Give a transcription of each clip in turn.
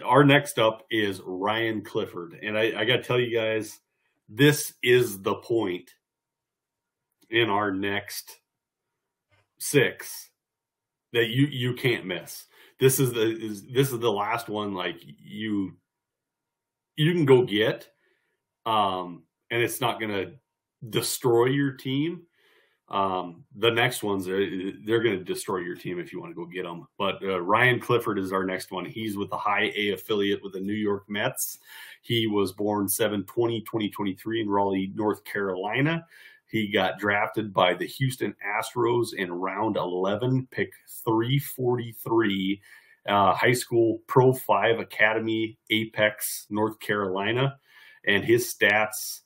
Our next up is Ryan Clifford. And I got to tell you guys, this is the point in our next 6 that you can't miss. This is the last one like you can go get, and it's not going to destroy your team. The next ones, they're going to destroy your team if you want to go get them. But Ryan Clifford is our next one. He's with the High A affiliate with the New York Mets. He was born 7/20/2023 in Raleigh, North Carolina. He got drafted by the Houston Astros in round 11, pick 343, high school Pro 5 Academy, Apex, North Carolina. And his stats,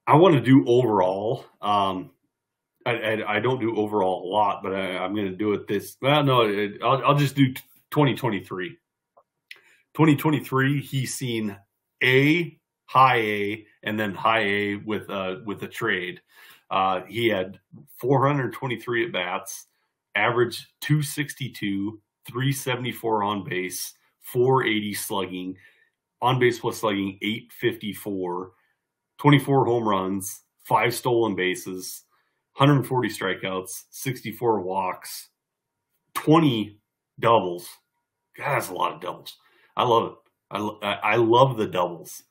I want to do overall. I don't do overall a lot, but I'm going to do it this. Well, no, I'll just do 2023. 2023, he's seen high A, and then high A with a trade. He had 423 at bats, average 262, 374 on base, 480 slugging, on base plus slugging 854, 24 home runs, 5 stolen bases, 140 strikeouts, 64 walks, 20 doubles. God, that's a lot of doubles. I love it. I love the doubles.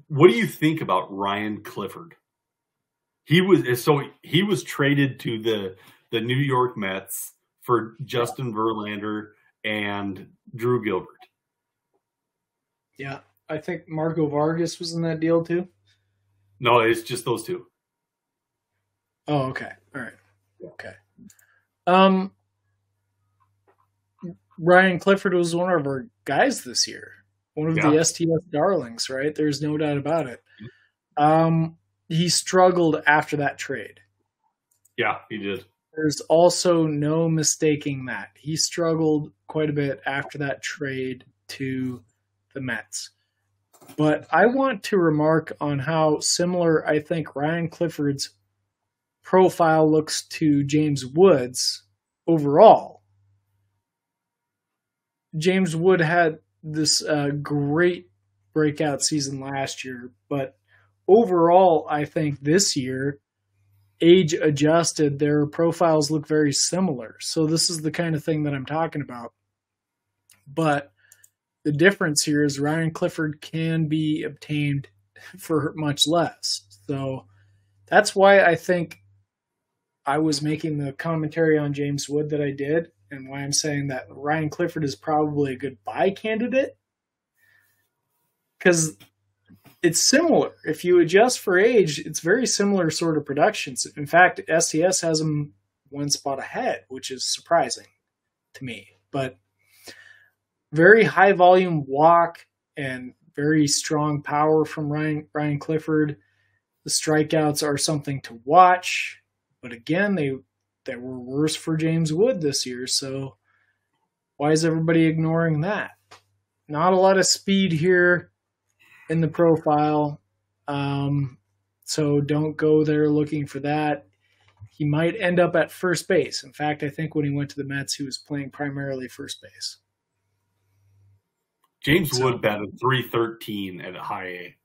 What do you think about Ryan Clifford? He was traded to the New York Mets for Justin Verlander and Drew Gilbert. Yeah, I think Marco Vargas was in that deal too. No, it's just those two. Oh, okay. All right. Okay. Ryan Clifford was one of our guys this year. One of the STS darlings, right? There's no doubt about it. He struggled after that trade. Yeah, he did. There's also no mistaking that. He struggled quite a bit after that trade to the Mets. But I want to remark on how similar I think Ryan Clifford's profile looks to James Wood's overall. James Wood had this great breakout season last year, but overall, I think this year, age adjusted, their profiles look very similar. So this is the kind of thing that I'm talking about. But the difference here is Ryan Clifford can be obtained for much less. So that's why I think I was making the commentary on James Wood that I did, and why I'm saying that Ryan Clifford is probably a good buy candidate. Because it's similar. If you adjust for age, it's very similar sort of productions. In fact, STS has him one spot ahead, which is surprising to me. But very high volume walk and very strong power from Ryan Clifford. The strikeouts are something to watch. But again, they were worse for James Wood this year. So why is everybody ignoring that? Not a lot of speed here in the profile. So don't go there looking for that. He might end up at first base. In fact, I think when he went to the Mets, he was playing primarily first base. James Wood batted .313 at a high A.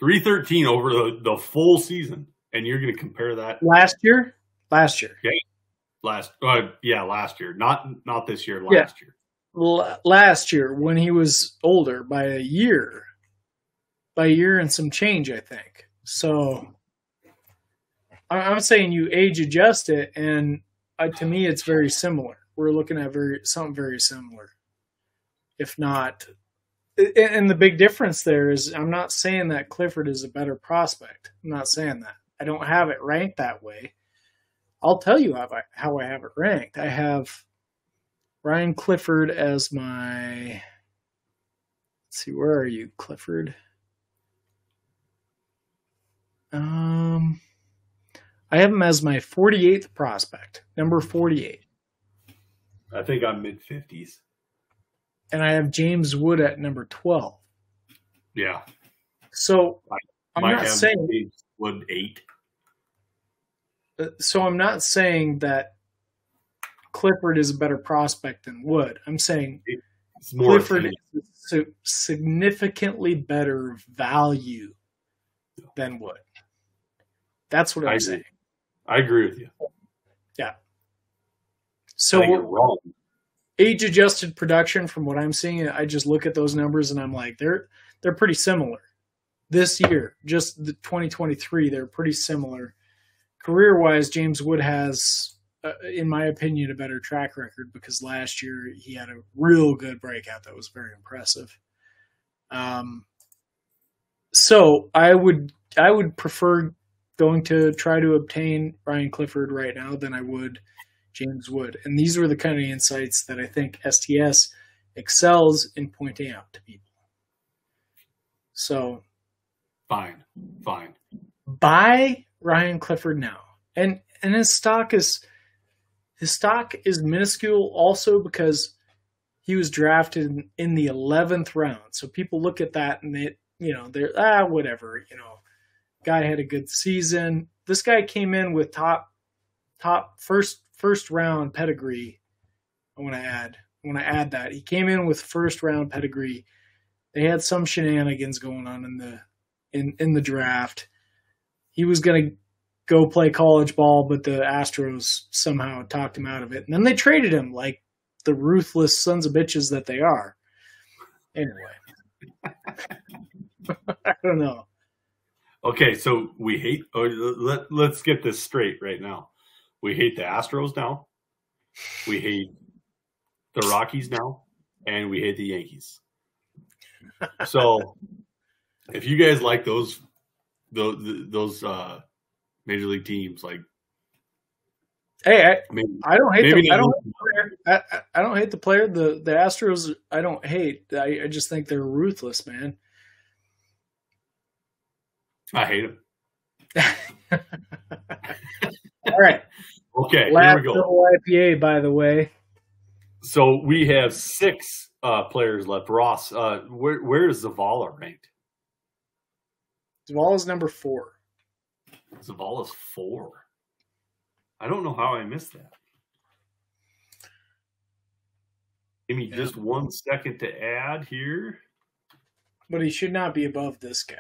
.313 over the full season. And you're going to compare that last year? Last year. Okay. Last year. Not this year, last year. Last year when he was older by a year and some change, I think. So I'm saying you age adjust it, and to me it's very similar. We're looking at something very similar, if not. And the big difference there is I'm not saying that Clifford is a better prospect. I'm not saying that. I don't have it ranked that way. I'll tell you how I have it ranked. I have Ryan Clifford as my, let's see, where are you, Clifford? I have him as my 48th prospect, number 48. I think I'm mid-50s. And I have James Wood at number 12. Yeah. So I'm not saying James Wood 8. So I'm not saying that Clifford is a better prospect than Wood. I'm saying it's more Clifford is a significantly better value than Wood. That's what I'm saying. I agree with you. Yeah. So you're wrong. Age-adjusted production, from what I'm seeing, I just look at those numbers and I'm like, they're pretty similar. This year, just the 2023, they're pretty similar. Career-wise, James Wood has, in my opinion, a better track record because last year he had a real good breakout that was very impressive. So I would prefer going to try to obtain Ryan Clifford right now than I would James Wood. And these were the kind of insights that I think STS excels in pointing out to people. So fine. Buy Ryan Clifford now. And his stock is minuscule also because he was drafted in the 11th round. So people look at that and they're whatever, guy had a good season. This guy came in with top first round pedigree. I want to add that. He came in with first round pedigree. They had some shenanigans going on in the draft. He was going to go play college ball, but the Astros somehow talked him out of it. And then they traded him like the ruthless sons of bitches that they are. Anyway. I don't know. Okay, so we hate let's get this straight right now. We hate the Astros now. We hate the Rockies now, and we hate the Yankees. So if you guys like those major league teams, like, hey, I don't hate them. I don't hate the player. The Astros I don't hate. I just think they're ruthless, man. I hate them. All right. Okay, Last here we go. IPA, by the way. So we have 6 players left. Ross, where is Zavala ranked? Zavala's number 4. Zavala's 4. I don't know how I missed that. Give me just 1 second to add here. But he should not be above this guy.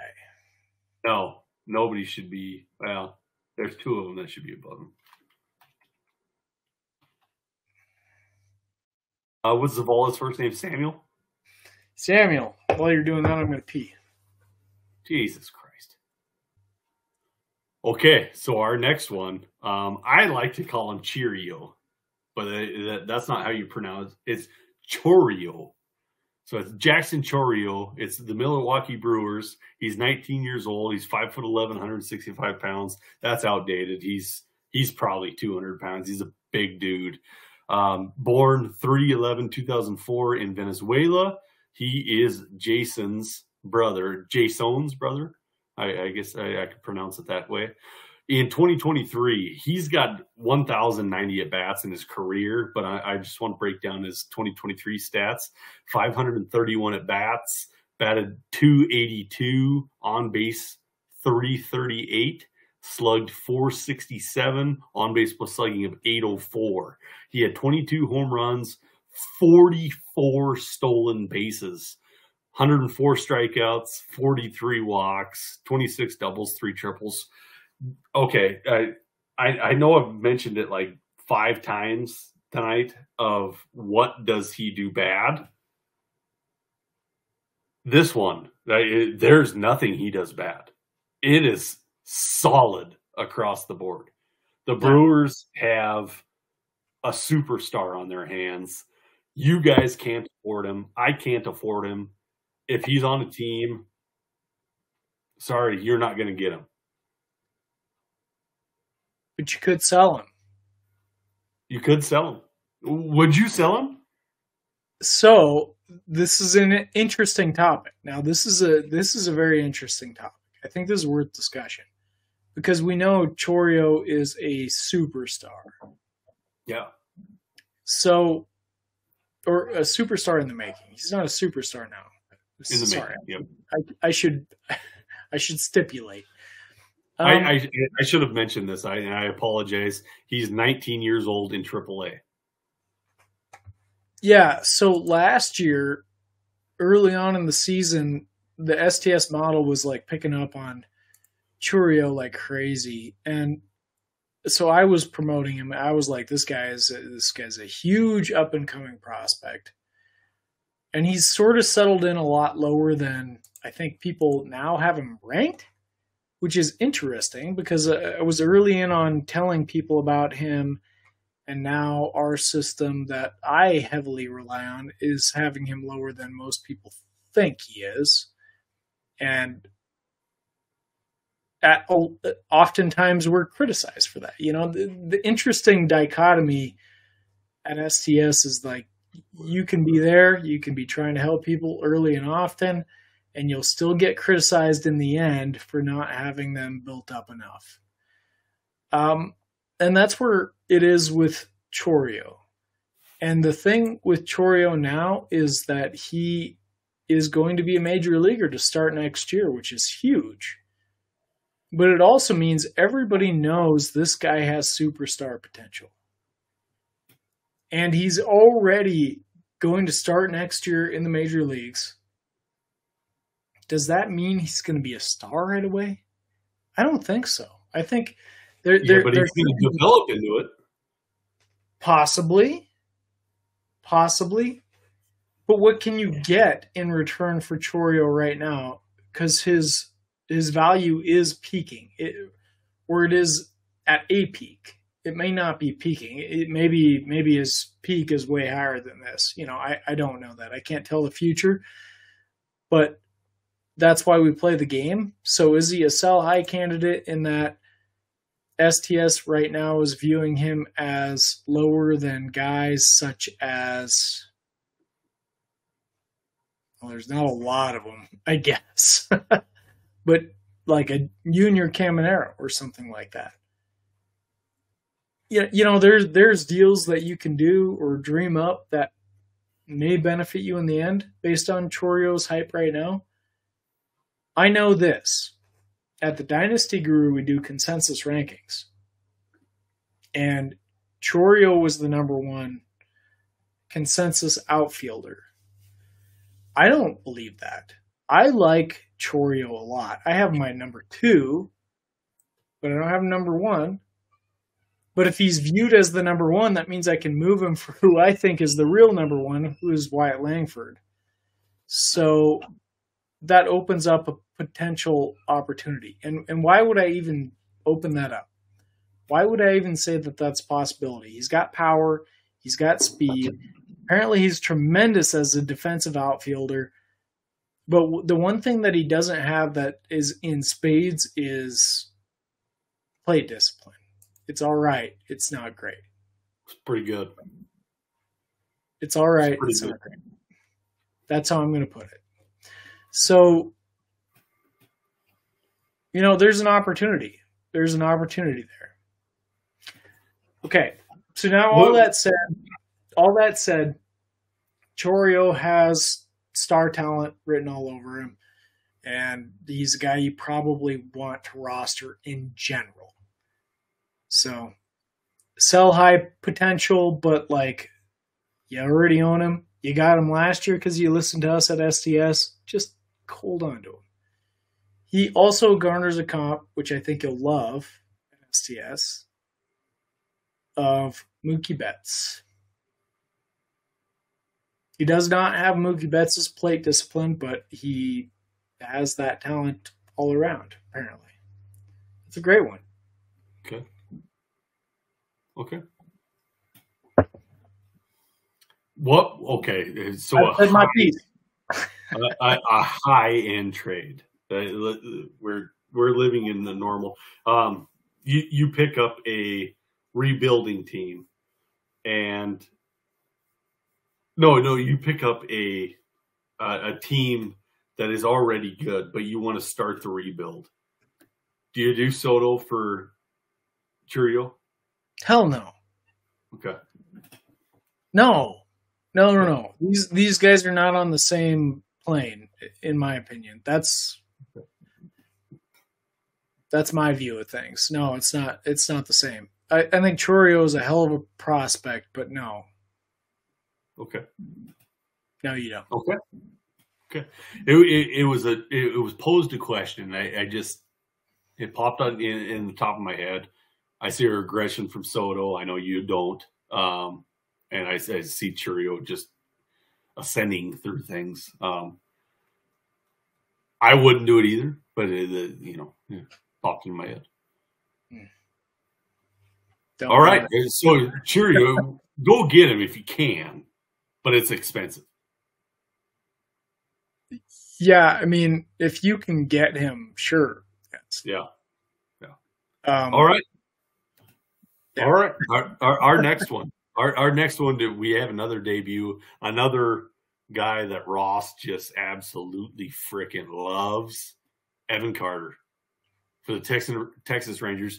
No, nobody should be. Well, there's 2 of them that should be above him. What's Zavala's first name? Samuel? Samuel. While you're doing that, I'm going to pee. Jesus Christ. Okay, so our next one, I like to call him Cheerio, but that's not how you pronounce it. It's Chorio. So it's Jackson Chorio. It's the Milwaukee Brewers. He's 19 years old. He's 5'11", 165 pounds. That's outdated. He's probably 200 pounds. He's a big dude. Born 3/11/2004 in Venezuela. He is Jason's brother. I guess I could pronounce it that way. In 2023, he's got 1,090 at-bats in his career, but I just want to break down his 2023 stats. 531 at-bats, batted .282, on base .338, slugged .467, on base plus slugging of .804. He had 22 home runs, 44 stolen bases, 104 strikeouts, 43 walks, 26 doubles, 3 triples. Okay, I know I've mentioned it like 5 times tonight of what does he do bad. This one, there's nothing he does bad. It is solid across the board. The Brewers have a superstar on their hands. You guys can't afford him. I can't afford him. If he's on a team, sorry, you're not going to get him. But you could sell him. You could sell him. Would you sell him? So this is an interesting topic. Now, this is a very interesting topic. I think this is worth discussion because we know Chorio is a superstar. Yeah. So, or a superstar in the making. He's not a superstar now. In the making. Yep. I should stipulate. I should have mentioned this. I apologize. He's 19 years old in AAA. Yeah, so last year, early on in the season, the STS model was like picking up on Churio like crazy, and so I was promoting him. I was like, this guy's a huge up and coming prospect, and he's sort of settled in a lot lower than I think people now have him ranked, which is interesting because I was early in on telling people about him, and now our system that I heavily rely on is having him lower than most people think he is, and oftentimes we're criticized for that. The interesting dichotomy at STS is like you can be there, you can be trying to help people early and often, and you'll still get criticized in the end for not having them built up enough. And that's where it is with Chorio. And the thing with Chorio now is that he is going to be a major leaguer to start next year, which is huge. But it also means everybody knows this guy has superstar potential. And he's already going to start next year in the major leagues. Does that mean he's going to be a star right away? I don't think so. I think but he's going to develop into it. Possibly. But what can you get in return for Chorio right now? Because his value is peaking, or it is at a peak. It may not be peaking. It maybe his peak is way higher than this. I don't know that. I can't tell the future, but that's why we play the game. So is he a sell high candidate in that STS right now is viewing him as lower than guys such as, well, there's not a lot of them, I guess, but like a Junior Caminero or something like that. There's deals that you can do or dream up that may benefit you in the end based on Chorio's hype right now. I know this. At the Dynasty Guru, we do consensus rankings. And Chorio was the number one consensus outfielder. I don't believe that. I like Chorio a lot. I have my number 2, but I don't have number 1. But if he's viewed as the number 1, that means I can move him for who I think is the real number 1, who is Wyatt Langford. So that opens up a potential opportunity. And why would I even open that up? Why would I even say that that's a possibility? He's got power. He's got speed. Apparently he's tremendous as a defensive outfielder. But the one thing that he doesn't have that is in spades is plate discipline. It's all right. It's not great. It's pretty good. It's all right. It's not great. That's how I'm going to put it. So, there's an opportunity. There's an opportunity there. Okay. So now all that said, Chorio has star talent written all over him, and he's a guy you probably want to roster in general. So, sell high potential, but you already own him. You got him last year because you listened to us at STS. Just hold on to him. He also garners a comp, which I think you'll love at STS, of Mookie Betts. He does not have Mookie Betts' plate discipline, but he has that talent all around, apparently. It's a great one. Okay. What? Okay. So I said my piece. a high-end trade. We're living in the normal. You pick up a rebuilding team, and you pick up a team that is already good, but you want to start the rebuild. Do you do Soto for Chorio? Hell no. Okay. No. These guys are not on the same plane, in my opinion. That's my view of things. No, it's not. It's not the same. I think Chorio is a hell of a prospect, but no. Okay. No, you don't. Okay. Okay. It was posed a question. It popped on in the top of my head. I see a regression from Soto. I know you don't. And I see Churio just ascending through things. I wouldn't do it either, but it popped in my head. Don't All right. So Churio, go get him if you can, but it's expensive. Yeah, I mean, if you can get him, sure. Yes. Yeah. All right. Yeah. All right. Our next one. Our next one, we have another debut, another guy that Ross just absolutely freaking loves, Evan Carter for the Texas Rangers.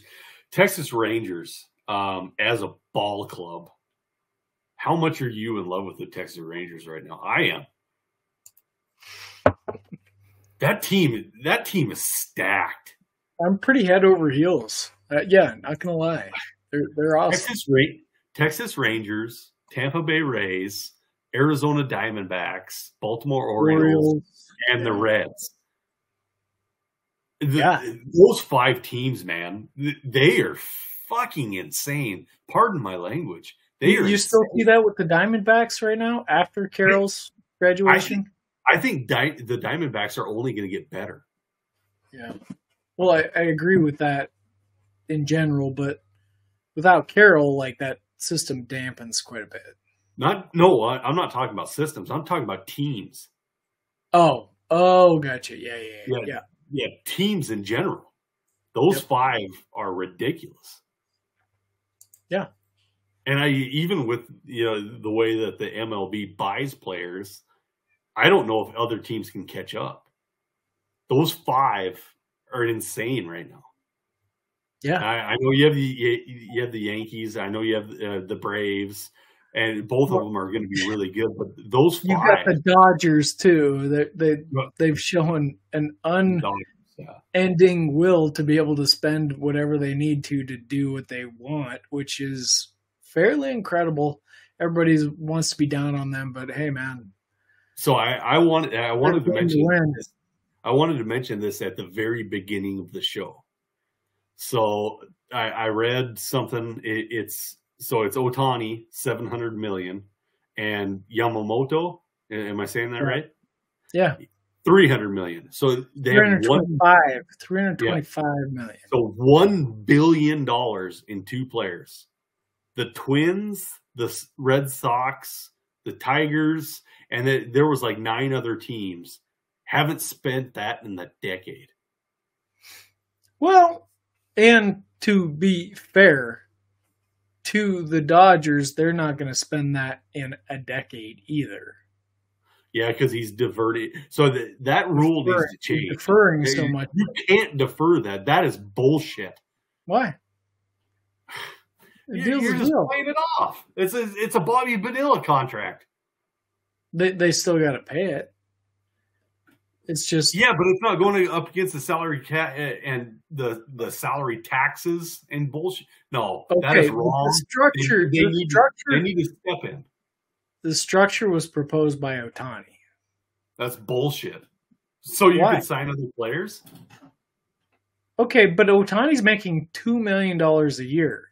Texas Rangers, as a ball club, how much are you in love with the Texas Rangers right now? I am. That team is stacked. I'm pretty head over heels. Yeah, not gonna lie, they're awesome. Texas Rangers, Tampa Bay Rays, Arizona Diamondbacks, Baltimore Orioles, and the Reds. Those 5 teams, man, they are fucking insane. Pardon my language. You still see that with the Diamondbacks right now after Carroll's graduation? I think the Diamondbacks are only going to get better. Yeah. Well, I agree with that in general, but without Carroll, like that system dampens quite a bit. I'm not talking about systems. I'm talking about teams. Oh, gotcha. Yeah. Teams in general. Those 5 are ridiculous. Yeah. And even with the way that the MLB buys players, I don't know if other teams can catch up. Those 5 are insane right now. Yeah, I know you have the Yankees. I know you have the Braves, and both of them are going to be really good. But those 5, you got the Dodgers too. They've shown an unending will to be able to spend whatever they need to do what they want, which is fairly incredible. Everybody wants to be down on them, but hey, man. So I wanted to mention this. I wanted to mention this at the very beginning of the show. So I read something. It's Ohtani, $700 million, and Yamamoto. Am I saying that right? Yeah, $300 million. So they have $325 million. So $1 billion in 2 players. The Twins, the Red Sox, the Tigers, and there was like 9 other teams haven't spent that in a decade. Well, and to be fair to the Dodgers, they're not going to spend that in a decade either. Yeah, because he's diverted. So that rule needs to change. Deferring so much. You can't defer that. That is bullshit. Why? You're just playing it off. It's a Bobby Bonilla contract. They still got to pay it. It's just but it's not going up against the salary cap and the salary taxes and bullshit. No, that is wrong. The structure. They need to step in. The structure was proposed by Ohtani. That's bullshit. So you can sign other players? Okay, but Ohtani's making $2 million a year.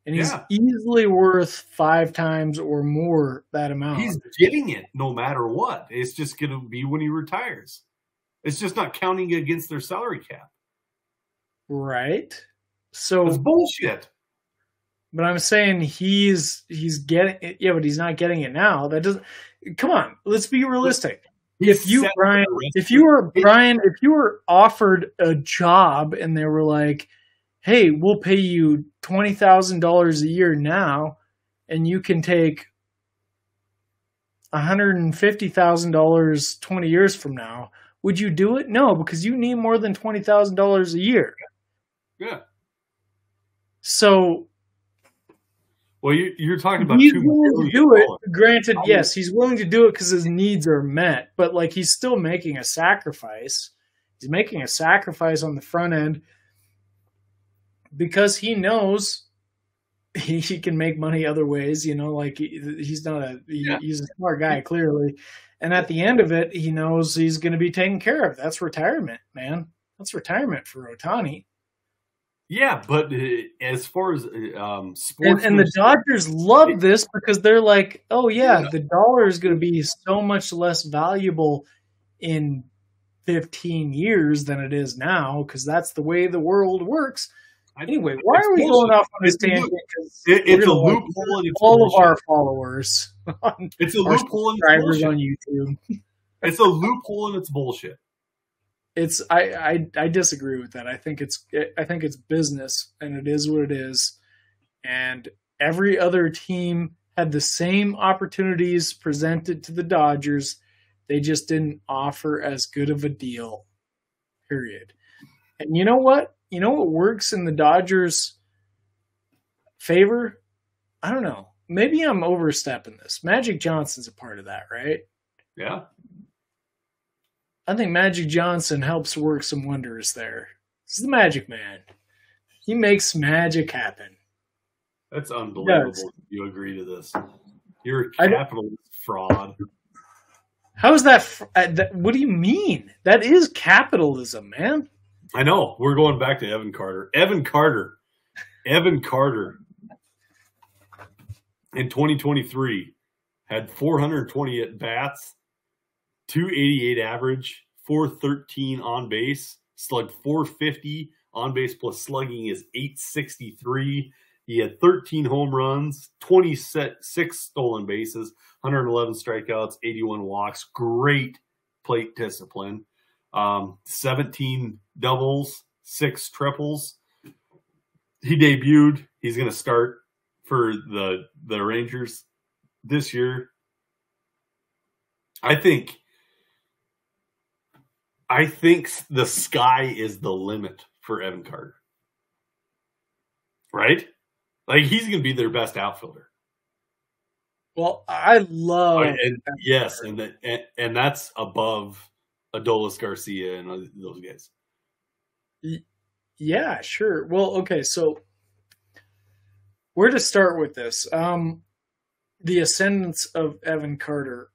And he's easily worth 5 times or more that amount. He's getting it no matter what. It's just going to be when he retires. It's just not counting against their salary cap. Right. So it's bullshit. But I'm saying he's getting it. Yeah, but he's not getting it now. That doesn't. Come on, let's be realistic. If you were offered a job and they were like, "Hey, we'll pay you $20,000 a year now, and you can take $150,000 20 years from now," would you do it? No, because you need more than $20,000 a year. Yeah. So. Well, you're talking about he's willing to do it. Granted, yes, he's willing to do it because his needs are met, but like he's still making a sacrifice. He's making a sacrifice on the front end because he knows he can make money other ways, like he's not he's a smart guy, clearly. And at the end of it, he knows he's going to be taken care of. That's retirement, man. That's retirement for Ohtani. Yeah, but as far as sports, and the Dodgers love this because they're like, oh yeah, the dollar is going to be so much less valuable in 15 years than it is now, because that's the way the world works. Anyway, why are we going off on this tangent? It's a loophole. All of our followers. It's a loophole and subscribers on YouTube. It's a loophole and it's bullshit. I disagree with that. I think it's business, and it is what it is. And every other team had the same opportunities presented to the Dodgers. They just didn't offer as good of a deal. Period. And you know what? You know what works in the Dodgers' favor? I don't know. Maybe I'm overstepping this. Magic Johnson's a part of that, right? Yeah. I think Magic Johnson helps work some wonders there. This is the Magic Man. He makes magic happen. That's unbelievable. You agree to this. You're a capitalist fraud. How is that? What do you mean? That is capitalism, man. I know. We're going back to Evan Carter. Evan Carter in 2023 had 420 at bats, 288 average, 413 on base, slugged 450 on base plus slugging is 863. He had 13 home runs, 26 stolen bases, 111 strikeouts, 81 walks. Great plate discipline. 17 doubles, 6 triples. He debuted. He's going to start for the Rangers this year. I think the sky is the limit for Evan Carter. Right? Like, he's going to be their best outfielder. Well, I love and that's above Adolis Garcia and those guys. Yeah, sure. Well, okay, so where to start with this? The ascendance of Evan Carter.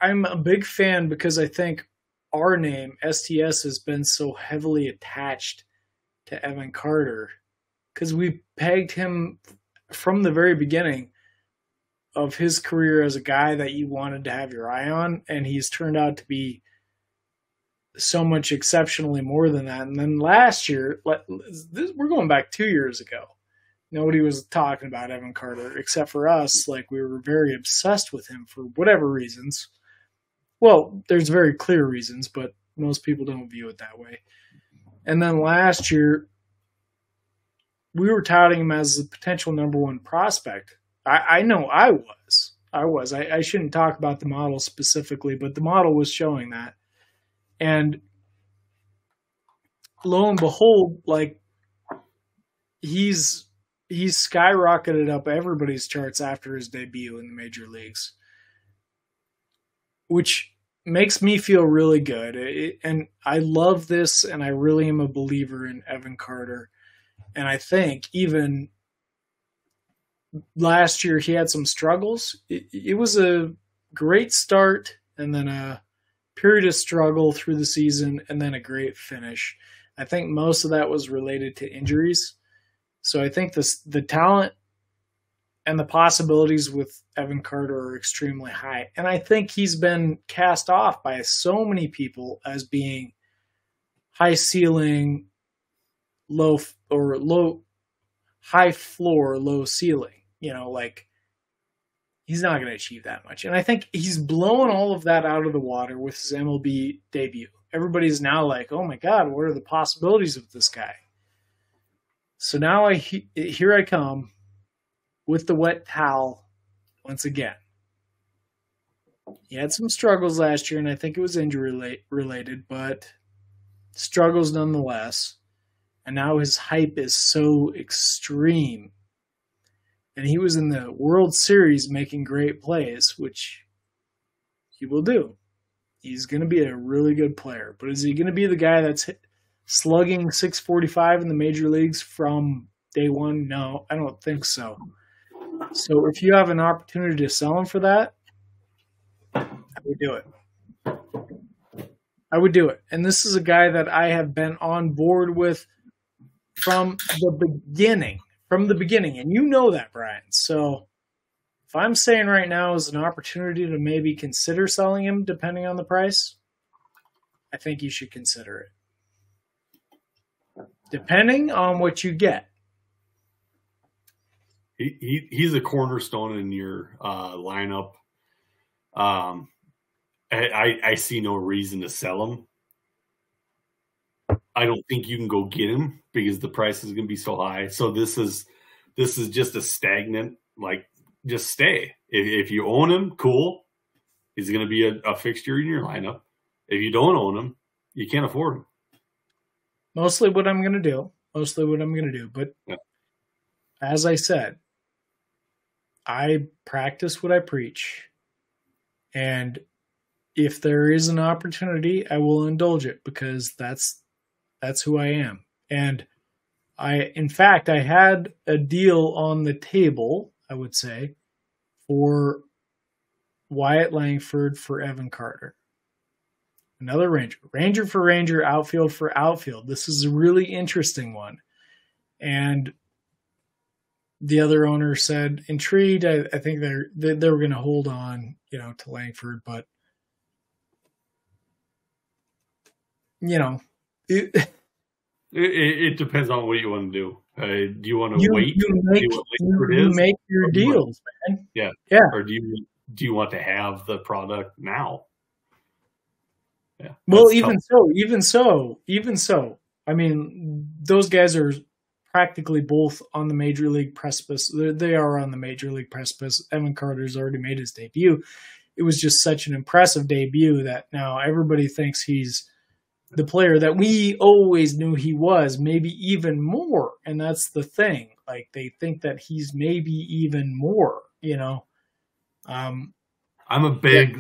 I'm a big fan because I think our name, STS, has been so heavily attached to Evan Carter because we pegged him from the very beginning of his career as a guy that you wanted to have your eye on, and he's turned out to be so much exceptionally more than that. And then last year, we're going back 2 years ago. Nobody was talking about Evan Carter except for us. Like, we were very obsessed with him for whatever reasons. Well, there's very clear reasons, but most people don't view it that way. And then last year, we were touting him as a potential number one prospect. I know I was. I shouldn't talk about the model specifically, but the model was showing that. And lo and behold, like, he's skyrocketed up everybody's charts after his debut in the major leagues, which makes me feel really good. And I love this, and I really am a believer in Evan Carter. And I think even last year he had some struggles. It was a great start and then a period of struggle through the season and then a great finish. I think most of that was related to injuries. So I think the talent and the possibilities with Evan Carter are extremely high. And I think he's been cast off by so many people as being high ceiling, high floor, low ceiling. Like, he's not going to achieve that much. And I think he's blown all of that out of the water with his MLB debut. Everybody's now like, oh my God, what are the possibilities of this guy? So now here I come with the wet towel once again. He had some struggles last year, and I think it was injury related, but struggles nonetheless. And now his hype is so extreme. And he was in the World Series making great plays, which he will do. He's going to be a really good player. But is he going to be the guy that's slugging 645 in the major leagues from day one? No, I don't think so. So if you have an opportunity to sell him for that, I would do it. I would do it. And this is a guy that I have been on board with from the beginning. From the beginning. And you know that, Brian. So if I'm saying right now is an opportunity to maybe consider selling him depending on the price, I think you should consider it. Depending on what you get. He's a cornerstone in your lineup. I see no reason to sell him. I don't think you can go get him because the price is going to be so high. So this is just a stagnant, like, just stay. If you own him, cool. He's going to be a fixture in your lineup. If you don't own him, you can't afford him. Mostly what I'm going to do. But yeah. As I said, I practice what I preach. And if there is an opportunity, I will indulge it because that's who I am. And in fact, I had a deal on the table, I would say, for Wyatt Langford for Evan Carter. Another Ranger. Ranger for Ranger, outfield for outfield. This is a really interesting one. And the other owner said, intrigued. I think they were going to hold on, to Langford, but it depends on what you want to do. Do you want to wait? You make your deals, man. Yeah. Or do you want to have the product now? Yeah. Well, even so. I mean, those guys are practically both on the major league precipice. They are on the major league precipice. Evan Carter's already made his debut. It was just such an impressive debut that now everybody thinks he's the player that we always knew he was, maybe even more. And that's the thing. Like, they think that he's maybe even more, I'm a big...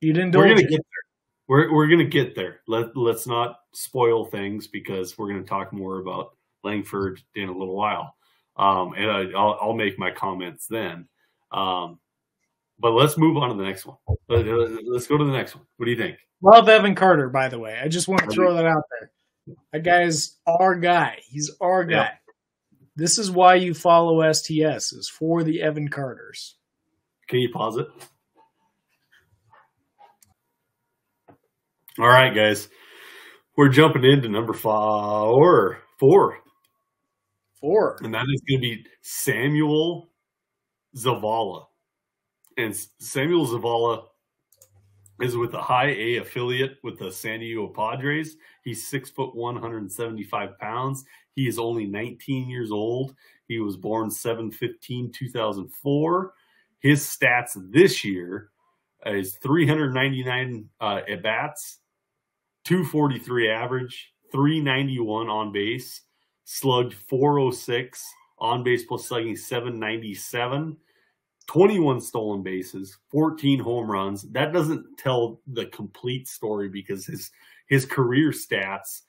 You'd indulge it. We're going to get there. We're going to get there. Let's not spoil things because we're going to talk more about Langford in a little while. And I'll make my comments then. But let's move on to the next one. Let's go to the next one. What do you think? Love Evan Carter, by the way. I just want to throw that out there. That guy's our guy. He's our guy. Yep. This is why you follow STS, is for the Evan Carters. Can you pause it? All right, guys. We're jumping into number 4. And that is going to be Samuel Zavala. And Samuel Zavala is with the High A affiliate with the San Diego Padres. He's 6'1", 175 pounds. He is only 19 years old. He was born 7/15/2004. His stats this year is 399 at-bats, 243 average, 391 on base, slugged 406, on base plus slugging 797, 21 stolen bases, 14 home runs. That doesn't tell the complete story because his career stats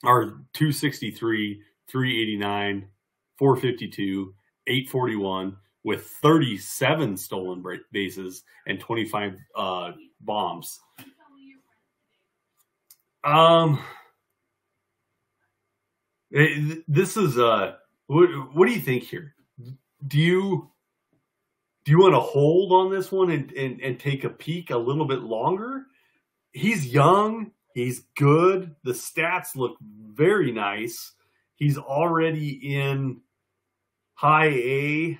are 263, 389, 452, 841 with 37 stolen bases and 25 bombs. This is what do you think here? Do you want to hold on this one and take a peek a little bit longer? He's young. He's good. The stats look very nice. He's already in High A.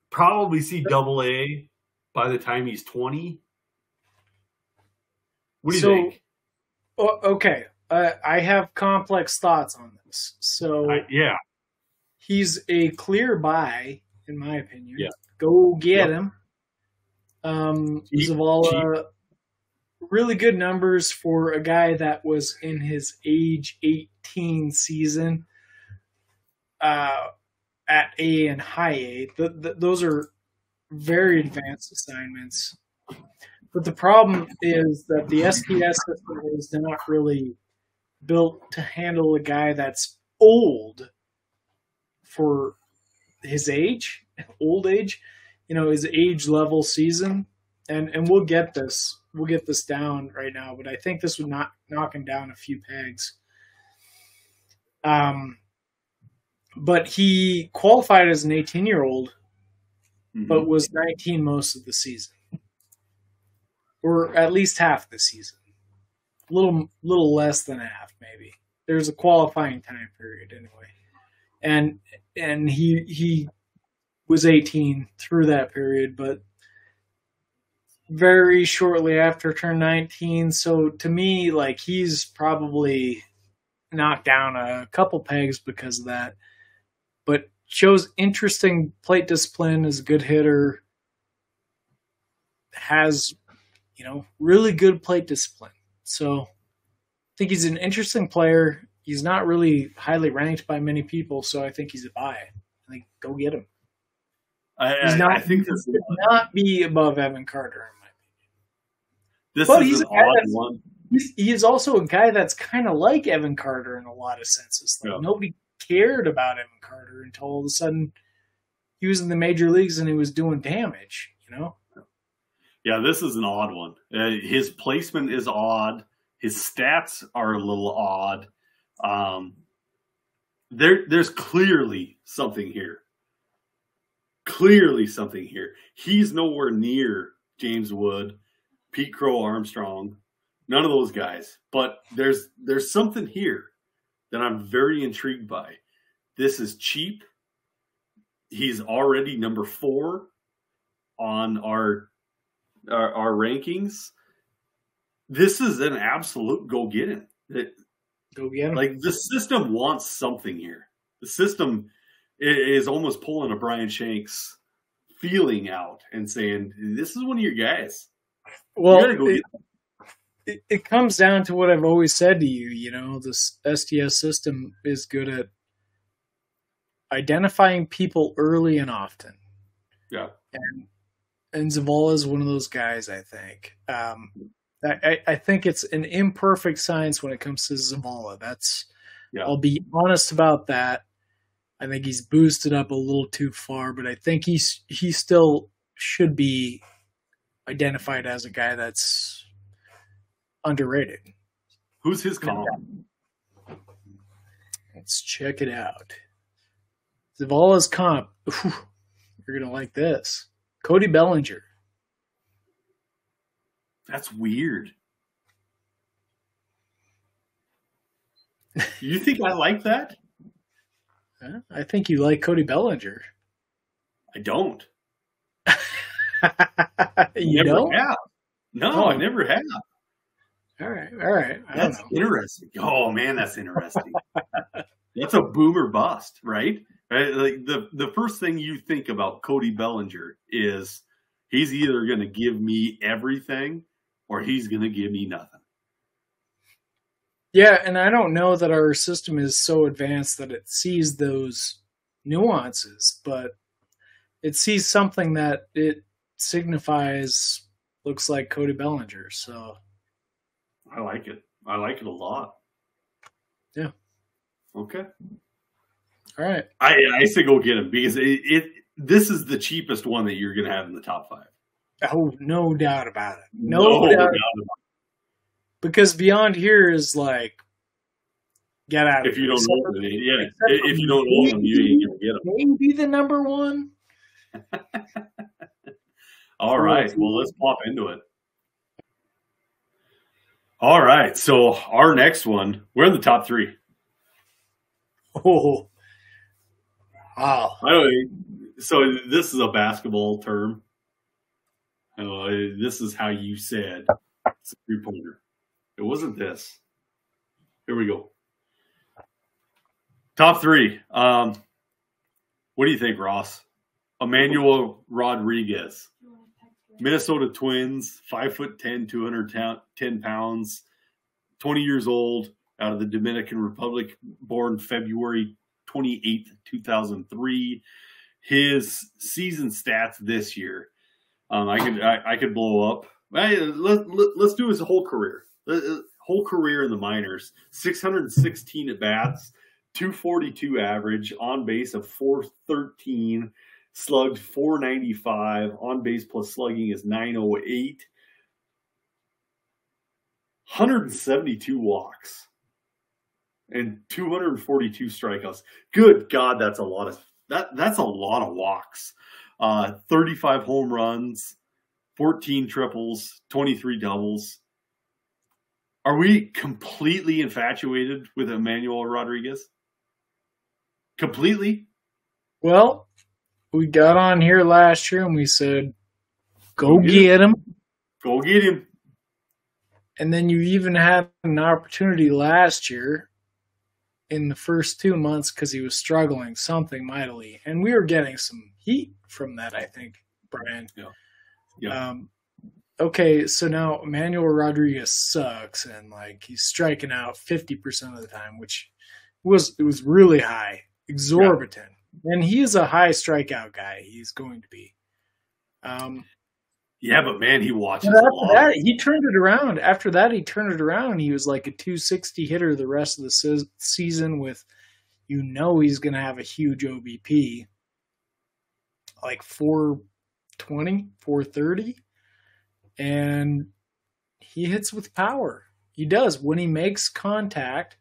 Probably see Double A by the time he's 20. What do you think? Okay. I have complex thoughts on this. So yeah. He's a clear buy, in my opinion. Yeah. Go get him. Zavala, really good numbers for a guy that was in his age 18 season at A and High A. Those are very advanced assignments. But the problem is that the STS system is not really built to handle a guy that's old for his age, old age, his age level season. And we'll get this down right now, but I think this would knock him down a few pegs. But he qualified as an 18-year-old, but was 19 most of the season, or at least half the season. A little less than half, maybe. There's a qualifying time period anyway, and he was 18 through that period, but very shortly after turned 19. So to me, like, he's probably knocked down a couple pegs because of that, but shows interesting plate discipline, is a good hitter, has, really good plate discipline. So I think he's an interesting player. He's not really highly ranked by many people, so I think he's a buy. I think go get him. I think this would not be above Evan Carter in my opinion. This but is he's an odd one. He is also a guy that's kind of like Evan Carter in a lot of senses. Like, nobody cared about Evan Carter until all of a sudden he was in the major leagues and he was doing damage, Yeah, this is an odd one. His placement is odd. His stats are a little odd. There's clearly something here. Clearly something here. He's nowhere near James Wood, Pete Crow Armstrong, none of those guys. But there's something here that I'm very intrigued by. This is cheap. He's already number 4 on our rankings. This is an absolute go get him. Go get him. Like, the system wants something here. The system is almost pulling a Brian Shanks feeling out and saying, this is one of your guys. Well, it comes down to what I've always said to you. This STS system is good at identifying people early and often. Yeah. And Zavala is one of those guys, I think. I think it's an imperfect science when it comes to Zavala. I'll be honest about that. I think he's boosted up a little too far, but I think he still should be identified as a guy that's underrated. Who's his comp? Let's check it out. Zavala's comp. Whew, you're going to like this. Cody Bellinger. That's weird. You think I like that? I think you like Cody Bellinger. I don't. You don't? Have. No, I never have. All right. That's interesting. Oh, man, that's interesting. That's a boomer bust, right? Like, the first thing you think about Cody Bellinger is he's either going to give me everything or he's going to give me nothing. Yeah, and I don't know that our system is so advanced that it sees those nuances, but it sees something that it signifies looks like Cody Bellinger. So I like it. I like it a lot. Yeah. Okay. All right. I say go get him because this is the cheapest one that you're going to have in the top 5. Oh, no doubt about it. No doubt about it. Because beyond here is like, get out of here. If you don't know him, if you don't know him, you ain't going to get him. Maybe the number 1. All right. Well, let's pop into it. All right. So our next one, we're in the top 3. Oh. Wow. So this is a basketball term. This is how you said it's a 3-pointer. It wasn't this. Here we go. Top 3. What do you think, Ross? Emmanuel Rodriguez. Minnesota Twins, 5'10", 210 pounds, 20 years old, out of the Dominican Republic, born February 28th, 2003. His season stats this year, I could blow up. Let's do his whole career. whole career in the minors, 616 at bats, 242 average, on base of 413, slugged 495, on base plus slugging is 908, 172 walks, and 242 strikeouts. Good God, that's a lot of walks. 35 home runs, 14 triples, 23 doubles. Are we completely infatuated with Emmanuel Rodriguez? Completely? Well, we got on here last year and we said, go get him. Go get him. And then you even had an opportunity last year in the first 2 months because he was struggling something mightily. And we were getting some heat from that, I think, Brian. Yeah. Okay, so now Emmanuel Rodriguez sucks, and like he's striking out 50% of the time, which was really high, exorbitant. Yeah. And he is a high strikeout guy. He's going to be. Yeah, but man, he watches after a lot. that, he turned it around. After that, he turned it around. He was like a 260 hitter the rest of the season with, he's going to have a huge OBP, like 420, 430. And he hits with power. He does. When he makes contact,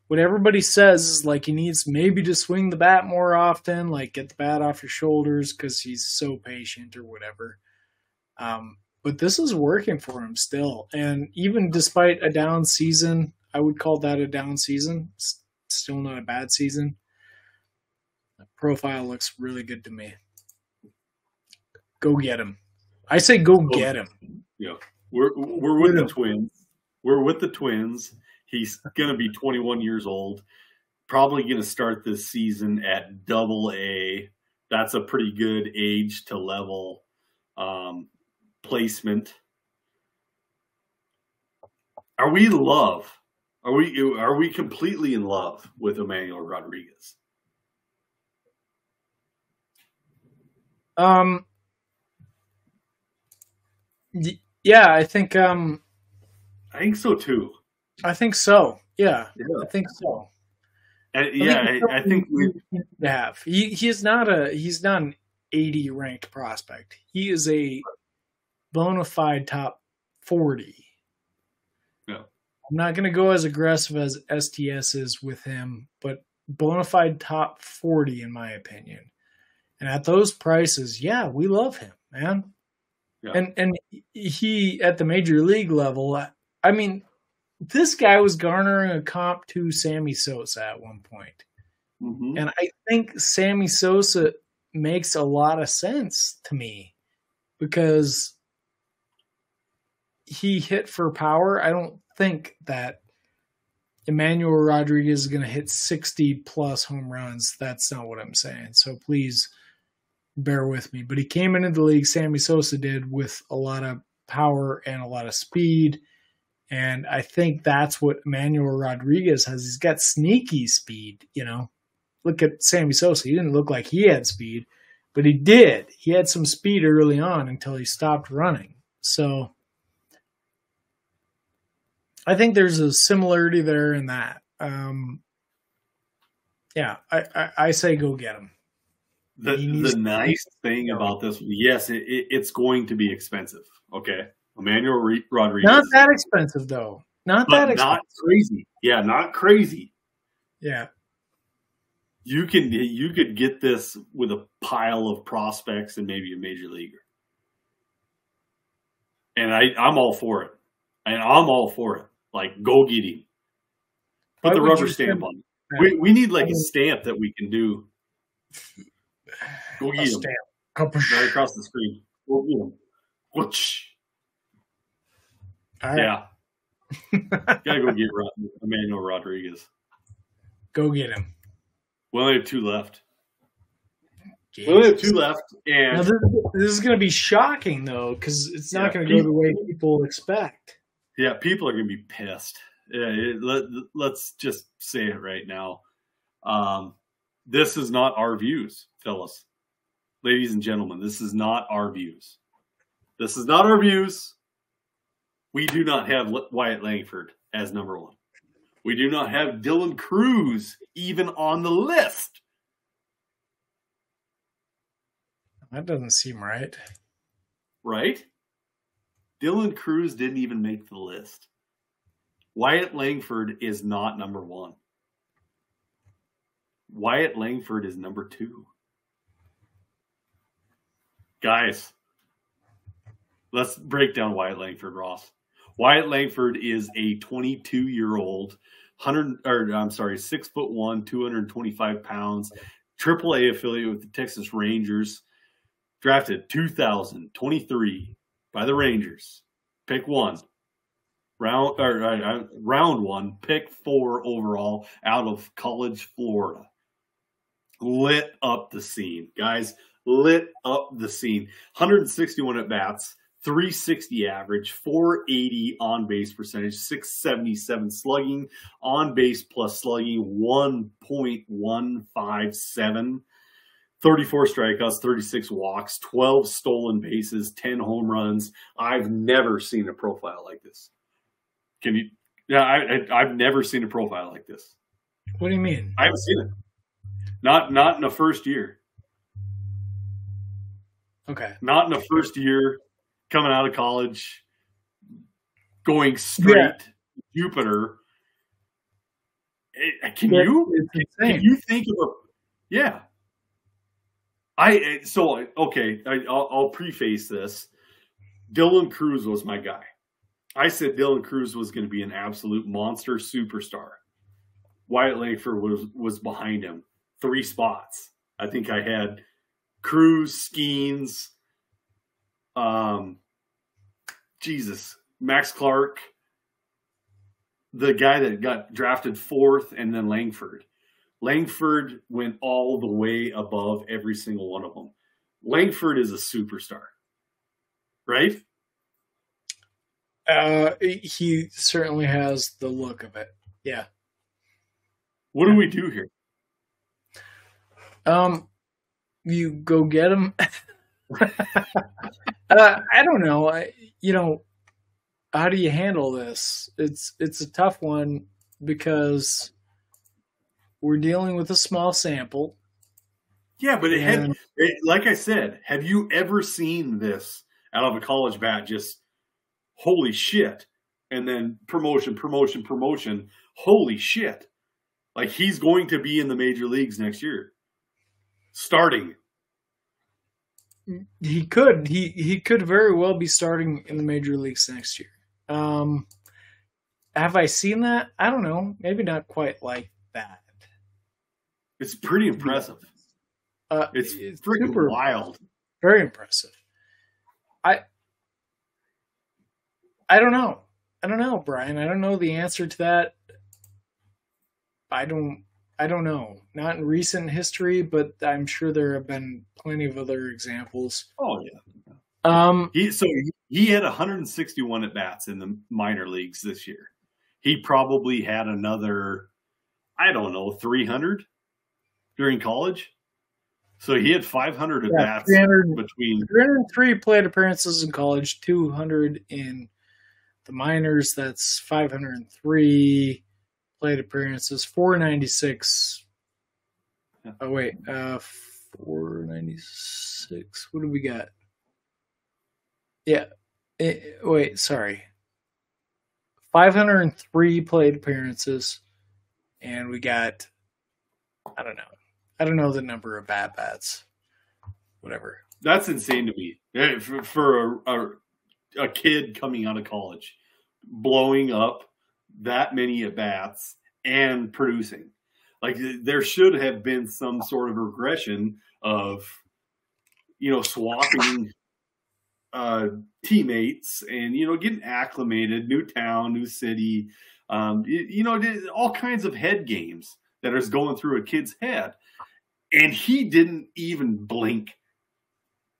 what everybody says is like he needs maybe to swing the bat more often, like get the bat off your shoulders because he's so patient or whatever. But this is working for him still. And even despite a down season, I would call that a down season. Still not a bad season. The profile looks really good to me. Go get him. I say go get him. Yeah. We're with the Twins. We're with the Twins. He's going to be 21 years old. Probably going to start this season at Double-A. That's a pretty good age to level placement. Are we in love? Are we completely in love with Emmanuel Rodriguez? Yeah, I think so too. I think so. Yeah. I think so. I think we have. He's not an 80 ranked prospect. He is a bona fide top 40. Yeah. I'm not going to go as aggressive as STS is with him, but bona fide top 40 in my opinion. And at those prices, yeah, we love him, man. Yeah. And he at the major league level, I mean, this guy was garnering a comp to Sammy Sosa at one point. Mm-hmm. And I think Sammy Sosa makes a lot of sense to me because he hit for power. I don't think that Emmanuel Rodriguez is going to hit 60-plus home runs. That's not what I'm saying. So please bear with me. But he came into the league, Sammy Sosa did, with a lot of power and a lot of speed. And I think that's what Emmanuel Rodriguez has. He's got sneaky speed, Look at Sammy Sosa. He didn't look like he had speed, but he did. He had some speed early on until he stopped running. So I think there's a similarity there in that. I say go get him. The nice thing about this, yes, it's going to be expensive. Okay. Emmanuel Rodriguez. Not that expensive, though. Not Not crazy. Yeah, not crazy. Yeah. You could get this with a pile of prospects and maybe a major leaguer. And I'm all for it. Like, go get him. Put the rubber stamp on it. We need like a stamp that we can do. Go get him. Right across the screen. Go get him. Whoosh. All right. Yeah. Gotta go get Emmanuel Rodriguez. Go get him. We only have 2 left. Jesus. We only have 2 left. And now this is going to be shocking, though, because it's not going to go the way people expect. Yeah, people are going to be pissed. Let's just say it right now. This is not our views, fellas. Ladies and gentlemen, this is not our views. This is not our views. We do not have Wyatt Langford as number 1. We do not have Dylan Cruz even on the list. That doesn't seem right. Right? Dylan Cruz didn't even make the list. Wyatt Langford is not number 1. Wyatt Langford is number 2. Guys, let's break down Wyatt Langford, Ross. Wyatt Langford is a 22-year-old, 6'1", 225 pounds, AAA affiliate with the Texas Rangers, drafted 2023 by the Rangers. Pick 1. Round 1, pick 4 overall out of College, Florida. Lit up the scene, guys. Lit up the scene. 161 at bats, 360 average, 480 on base percentage, 677 slugging, on base plus slugging 1.157, 34 strikeouts, 36 walks, 12 stolen bases, 10 home runs. I've never seen a profile like this. Can you? Yeah, I've never seen a profile like this. What do you mean? I haven't seen it. Not in the first year. Okay. Not in the first year, coming out of college, going straight to Jupiter. Can you think of a? Yeah. I'll preface this. Dylan Cruz was my guy. I said Dylan Cruz was going to be an absolute monster superstar. Wyatt Langford was behind him 3 spots. I think I had Cruz, Skeens, Max Clark, the guy that got drafted 4th, and then Langford. Langford went all the way above every single one of them. Langford is a superstar, right? He certainly has the look of it. Yeah. What do we do here? You go get him. I don't know. How do you handle this? It's a tough one because we're dealing with a small sample. Yeah, but like I said, have you ever seen this out of a college bat? Just holy shit, and then promotion. Holy shit! Like he's going to be in the major leagues next year, starting. He could. He could very well be starting in the major leagues next year. Have I seen that? I don't know. Maybe not quite like that. It's pretty impressive. It's freaking super wild. Very impressive. I don't know. Brian. I don't know the answer to that. I don't know. Not in recent history, but I'm sure there have been plenty of other examples. Oh yeah. He had 161 at bats in the minor leagues this year. He probably had another, 300 during college. So he had 500 at bats between 303 plate appearances in college, 200 in the minors. That's 503 plate appearances, 496. Oh wait, 496. What do we got? Yeah. Wait, sorry. 503 plate appearances, and we got, I don't know the number of at-bats. Whatever. That's insane to me. For a kid coming out of college, blowing up that many at-bats and producing. Like, there should have been some sort of regression of, swapping teammates and, getting acclimated, new town, new city, all kinds of head games that is going through a kid's head. And he didn't even blink.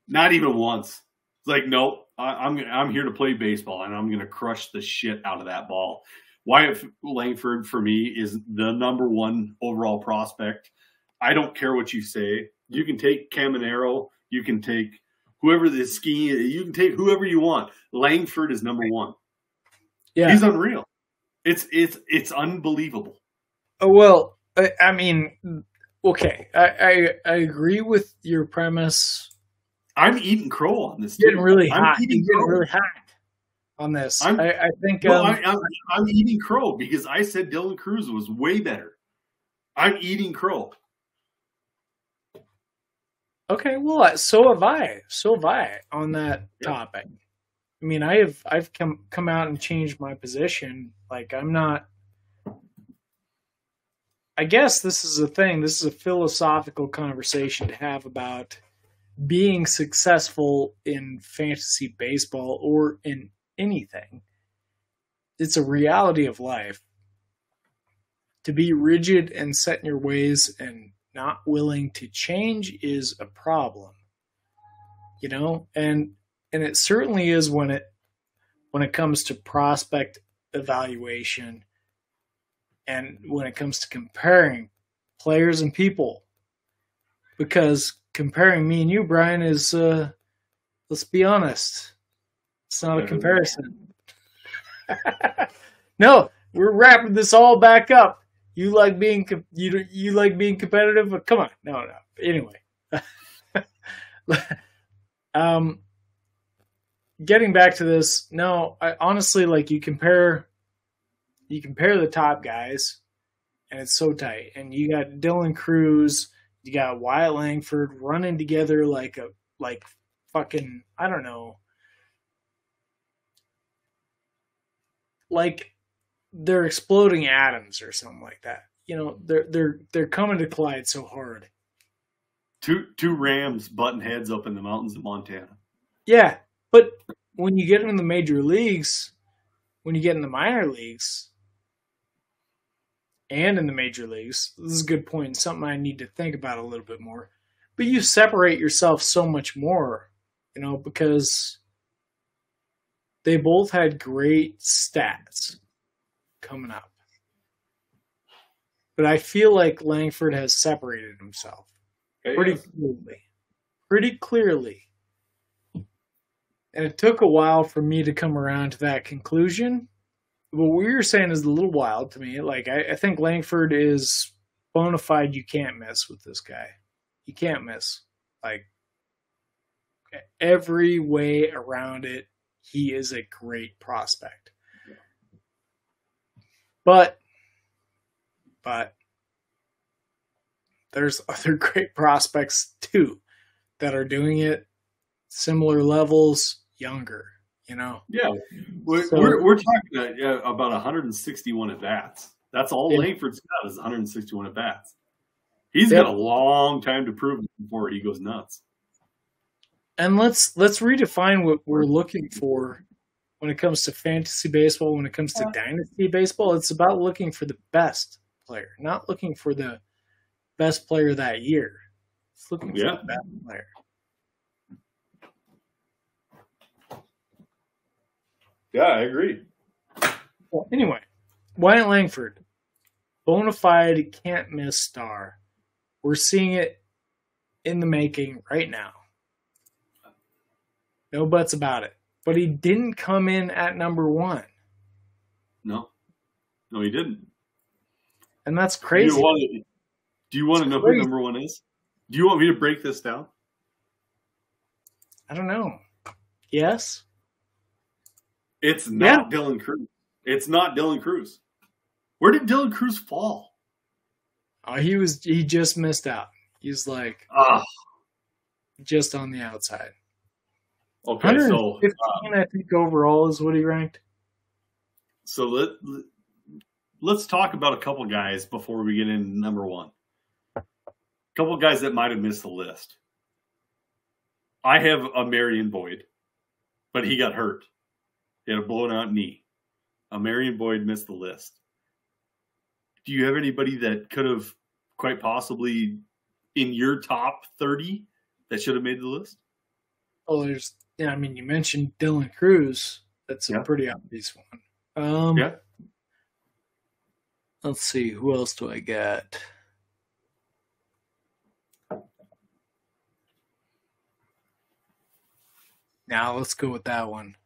Not even once. It's like, nope, I'm here to play baseball, and I'm going to crush the shit out of that ball. Wyatt Langford, for me, is the number 1 overall prospect. I don't care what you say. You can take Caminero. You can take whoever the ski. You can take whoever you want. Langford is number 1. Yeah, he's unreal. It's unbelievable. Oh, well, I mean, okay, I agree with your premise. I'm eating crow on this. Getting too. really I'm hot. eating You're getting crow. really hot on this. I'm I think. no, I'm eating crow because I said Dylan Cruz was way better. I'm eating crow. Okay, well, so have I. So have I on that topic. I mean, I've come out and changed my position. Like, I'm not. I guess this is a thing. This is a philosophical conversation to have about being successful in fantasy baseball or in anything. It's a reality of life. To be rigid and set in your ways and not willing to change is a problem. You know, and it certainly is when it comes to prospect evaluation and when it comes to comparing players and people. Because comparing me and you, Brian, is let's be honest, it's not a comparison. No, we're wrapping this all back up. You like being you like being competitive, but come on, no. Anyway, getting back to this, no, I honestly like you compare the top guys, and it's so tight. And you got Dylan Cruz, you got Wyatt Langford running together like fucking, I don't know, like they're exploding atoms or something like that. You know, they're coming to collide so hard. Two Rams butting heads up in the mountains of Montana. Yeah, but when you get in the major leagues, when you get in the minor leagues, and in the major leagues, this is a good point. Something I need to think about a little bit more. But you separate yourself so much more, you know, because they both had great stats coming up. But I feel like Langford has separated himself pretty clearly. And it took a while for me to come around to that conclusion. But what you're saying is a little wild to me. Like, I think Langford is bona fide. You can't miss with this guy. You can't miss. Like, every way around it, he is a great prospect. But there's other great prospects too that are doing it similar levels, younger. You know. Yeah, we're talking about 161 at bats. That's all Langford's got is 161 at bats. He's got a long time to prove it before he goes nuts. And let's redefine what we're looking for when it comes to fantasy baseball, when it comes to dynasty baseball. It's about looking for the best player, not looking for the best player that year. It's looking for the best player. Yeah, I agree. Well, anyway, Wyatt Langford, bona fide can't miss star. We're seeing it in the making right now. No buts about it. But he didn't come in at number one. No, he didn't. And that's crazy. Do you want to know who number one is? Do you want me to break this down? I don't know. Yes? It's not Dylan Cruz. It's not Dylan Cruz. Where did Dylan Cruz fall? Oh, he just missed out. He's like just on the outside. Okay, so 15, I think overall is what he ranked. So let's talk about a couple guys before we get into number one. A couple guys that might have missed the list. I have a Marion Boyd, but he got hurt. He had a blown out knee. A Marion Boyd missed the list. Do you have anybody that could have quite possibly in your top 30 that should have made the list? Oh, I mean, you mentioned Dylan Cruz. That's a pretty obvious one. Let's see. Who else do I got? Now let's go with that one.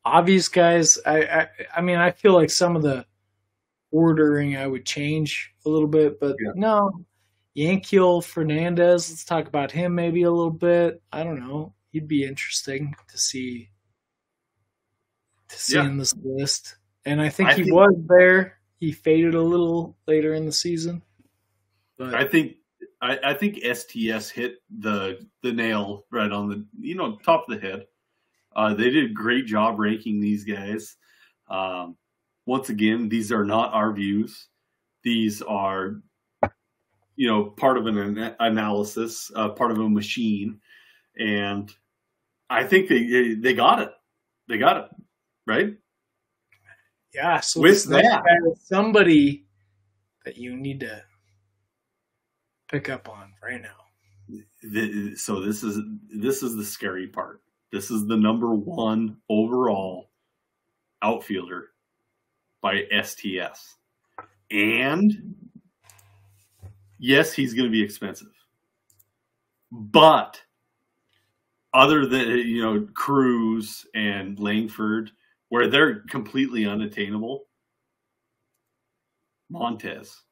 obvious guys, I mean, I feel like some of the ordering I would change a little bit, but no. Yankiel Fernandez, let's talk about him maybe a little bit. I don't know. He'd be interesting to see in this list. And I think he was there. He faded a little later in the season. But I think STS hit the nail right on the top of the head. They did a great job ranking these guys. Once again, these are not our views. These are, part of an analysis, part of a machine. And I think they got it. They got it, right? Yeah. So with that, somebody that you need to pick up on right now. So this is the scary part. This is the number 1 overall outfielder by STS. And yes, he's going to be expensive. But other than, Cruz and Langford, where they're completely unattainable, Montez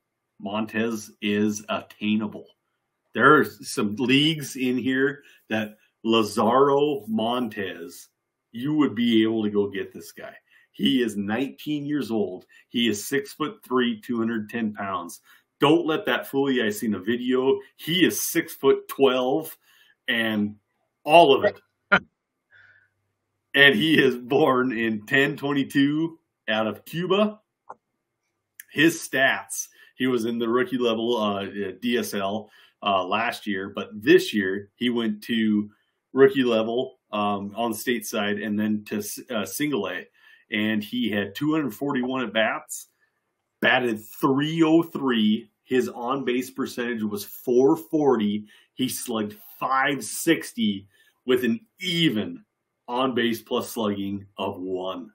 is attainable. There are some leagues in here that Lazaro Montez, you would be able to go get this guy. He is 19 years old. He is 6'3", 210 pounds. Don't let that fool you. I seen a video. He is 6'12", and all of it. And he is born in 1022 out of Cuba. His stats, he was in the rookie level DSL last year, but this year he went to rookie level on the state side and then to single A. And he had 241 at bats, batted .303. His on-base percentage was .440. He slugged .560 with an even on-base plus slugging of 1.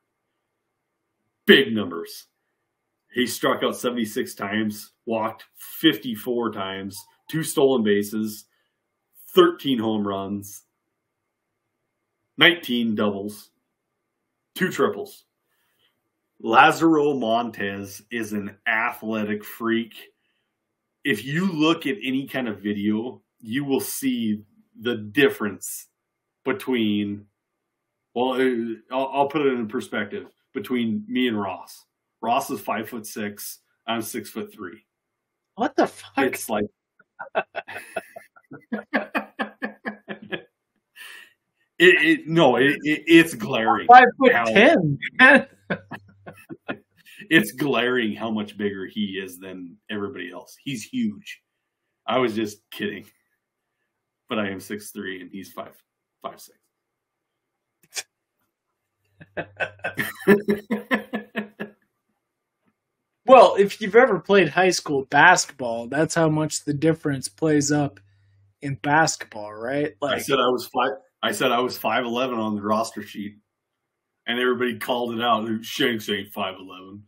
Big numbers. He struck out 76 times, walked 54 times, 2 stolen bases, 13 home runs, 19 doubles, 2 triples. Lazaro Montez is an athletic freak. If you look at any kind of video, you will see the difference between, I'll put it in perspective, between me and Ross. Ross is 5'6", I'm 6'3". What the fuck? It's like it's glaring. 5'10". It's glaring how much bigger he is than everybody else. He's huge. I was just kidding, but I am 6'3" and he's 5'6". Well, if you've ever played high school basketball, that's how much the difference plays up in basketball, right? Like, I said I was 5'11" on the roster sheet, and everybody called it out. Shanks ain't 5'11".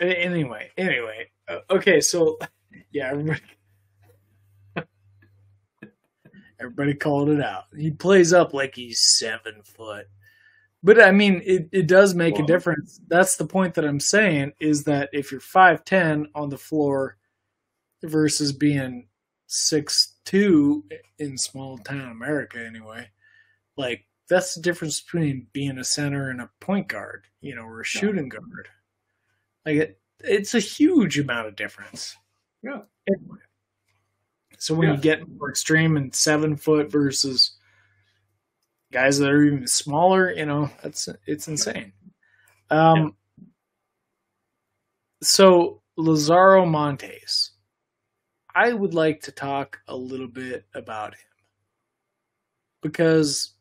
Anyway. Okay, so yeah, everybody called it out. He plays up like he's 7 foot. But I mean, it does make a difference. That's the point that I'm saying, is that if you're 5'10" on the floor versus being 6'2" in small town America anyway, like, that's the difference between being a center and a point guard, or a shooting guard. Like, it's a huge amount of difference. Yeah. Anyway. So when you get more extreme and 7 foot versus guys that are even smaller, it's insane. So Lazaro Montes, I would like to talk a little bit about him because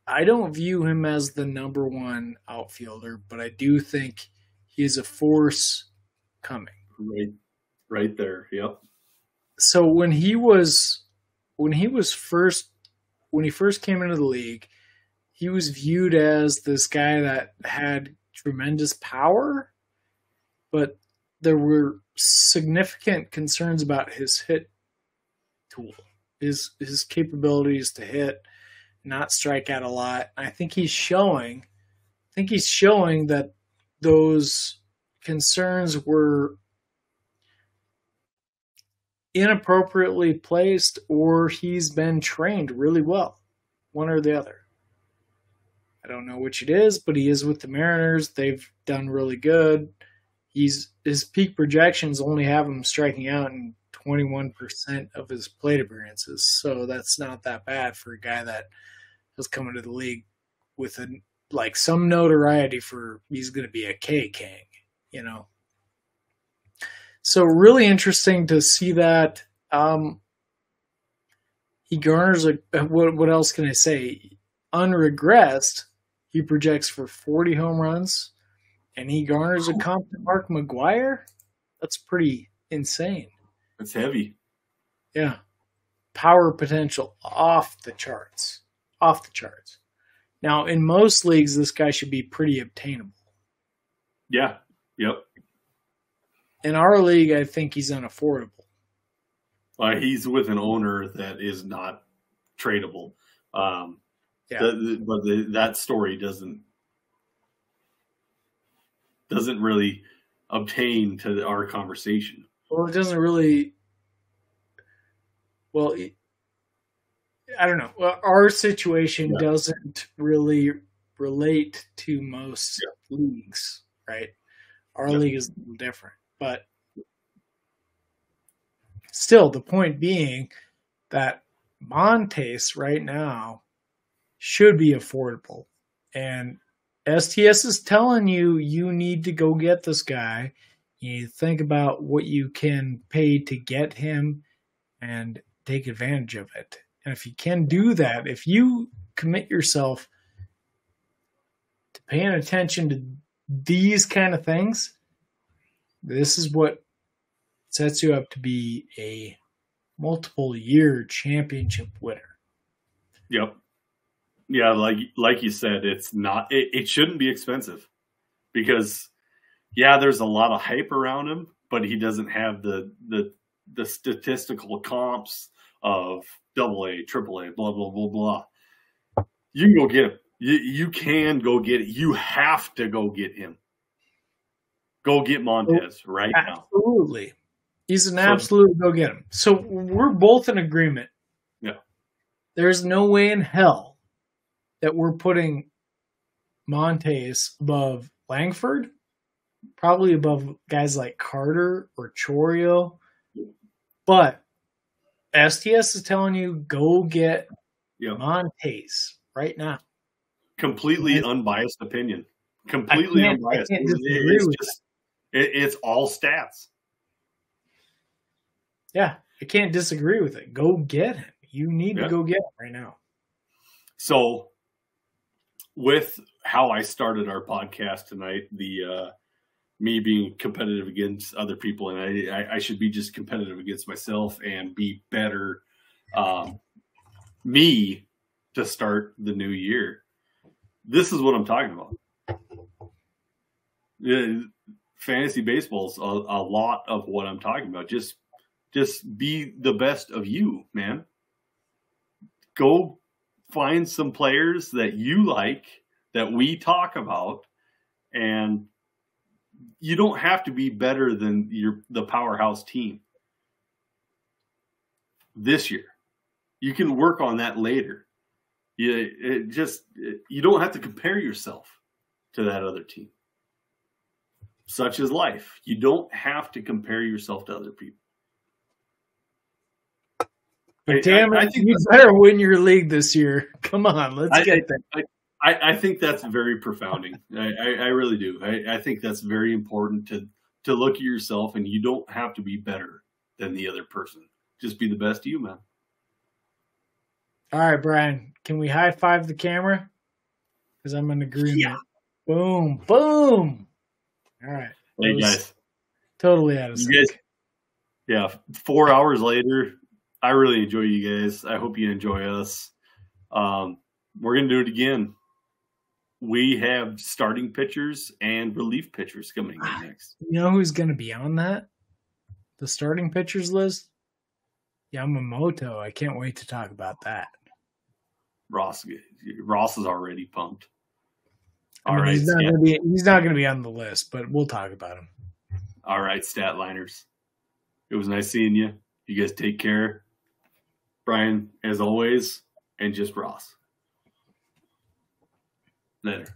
I don't view him as the number 1 outfielder, but I do think he is a force coming. Right there. Yep. So when he first came into the league, he was viewed as this guy that had tremendous power, but there were significant concerns about his hit tool, his capabilities to hit not strike out a lot. I think he's showing that those concerns were inappropriately placed, or he's been trained really well, one or the other. I don't know which it is, but he is with the Mariners. They've done really good. His peak projections only have him striking out in 21% of his plate appearances, so that's not that bad for a guy that was coming to the league with some notoriety for he's going to be a K King, you know. So really interesting to see that. He garners what else can I say? Unregressed, he projects for 40 home runs, and he garners a comp to Mark McGwire. That's pretty insane. That's heavy. Yeah. Power potential off the charts. Off the charts. Now, in most leagues, this guy should be pretty obtainable. Yeah. Yep. In our league, I think he's unaffordable. He's with an owner that is not tradable. That story doesn't really obtain to our conversation. Well, it doesn't really. Well, I don't know. Well, our situation doesn't really relate to most leagues, right? Our league is a little different. But still, the point being that Montes right now should be affordable. And STS is telling you need to go get this guy. You need to think about what you can pay to get him and take advantage of it. And if you can do that, if you commit yourself to paying attention to these kind of things, this is what sets you up to be a multiple year championship winner. Yep. Yeah, like you said, it shouldn't be expensive because there's a lot of hype around him, but he doesn't have the statistical comps of AA, AAA, blah blah blah blah. You can go get him. You can go get it. You have to go get him. Go get Montes right now. Absolutely. He's an absolute go get him. So we're both in agreement. Yeah. There's no way in hell that we're putting Montes above Langford, probably above guys like Carter or Chorio. But STS is telling you go get Montes right now. Completely unbiased opinion. Completely unbiased. It's all stats. Yeah, I can't disagree with it. Go get him. You need to go get him right now. So, with how I started our podcast tonight, me being competitive against other people, and I should be just competitive against myself and be better me to start the new year. This is what I'm talking about. Fantasy baseball is a lot of what I'm talking about. Just be the best of you, man. Go find some players that you like, that we talk about, and you don't have to be better than the powerhouse team this year. You can work on that later. You don't have to compare yourself to that other team. Such is life. You don't have to compare yourself to other people. But damn it, I think you better win your league this year. Come on, let's get there. I think that's very profounding. I really do. I think that's very important to look at yourself, and you don't have to be better than the other person. Just be the best of you, man. All right, Brian, can we high five the camera? Because I'm in agreement. Yeah. Boom, boom. All right. Hey, guys. Totally out of sync. Yeah, 4 hours later, I really enjoy you guys. I hope you enjoy us. We're going to do it again. We have starting pitchers and relief pitchers coming in next. You know who's going to be on that? The starting pitchers list? Yamamoto. I can't wait to talk about that. Ross is already pumped. I mean, he's not going to be on the list, but we'll talk about him. All right, Statliners. It was nice seeing you. You guys take care. Brian, as always, and just Ross. Later.